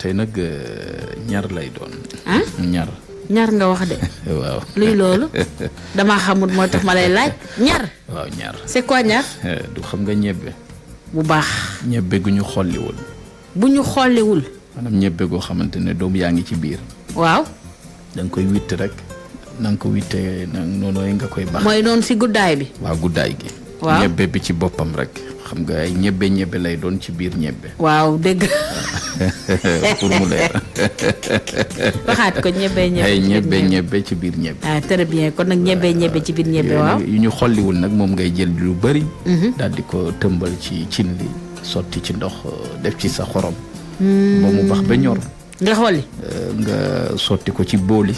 tey nag ñar lay doon. ah ñar. ñar nga wax de. waaw luy loolu damaa xamul moo tax ma lay laaj ñar. waaw ñar. c'est quoi ñar. du xam nga ñebbe. bu baax. ñebbe gu ñu xolliwul. bu ñu xolliwul. maanaam ñebbe goo xamante ne doom yaa ngi ci biir. waaw. da nga koy witt rek na nga ko wittee noonu nga koy baax. mooy noonu si guddaay bi. waaw guddaay gi. waaw ñebbe bi ci boppam rek. xam nga ay ñebbe lay doon ci biir ñebbe. waaw dégg pour mu leer. waxaat ko ñebbe ay ñebbe ci biir ñebbe. ah très bien kon nag ñebbe ci biir ñebbe waaw. yu ñu xolliwul nag moom ngay jël lu bari. daal di ko tëmbal ci cin li sotti ci ndox def ci sa xorom. ba mu bax ba ñor. nga xolli. nga sotti ko ci booli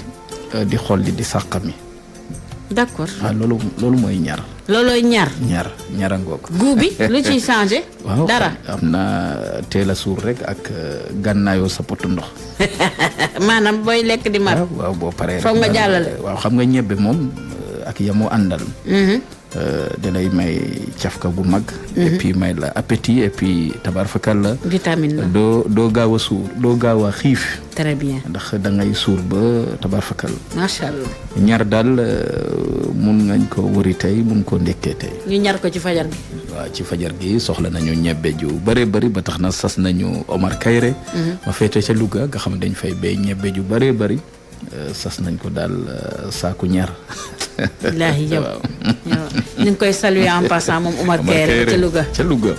di xolli di sàqami. d'accord. waaw loolu mooy ñar. loolooy ñar. ñarangoog. goût bi lu ciy changé. waaw dara am na teel a suur rek ak gànnaayoo sa potu ndox. maanaam booy lekk di mar. waaw boo paree foog nga jàllale. waaw xam nga ñebbe moom ak yamoo àndal. dalay may cafka bu mag. et puis may la appétit et puis tabarfakal la. vitamine la doo gaaw a suur doo gaaw a xiif. très bien ndax da ngay suur ba tabarfakal. macha allah. ñar daal mun ngañ ko wëri tey mun ko ndekkee tey. ñu ñar ko ci fajar gi. waaw ci fajar gi soxla nañu ñebbe ju bëree bëri ba tax na sas nañu Omar Kayre. ma féete ca Louga nga xam ne dañ fay bay ñebbe ju bëree bëri. sas nañ ko daal saaku ñar. wallaahi yow ñu ngi koy saluer en passant moom Omar Kayre ca Louga.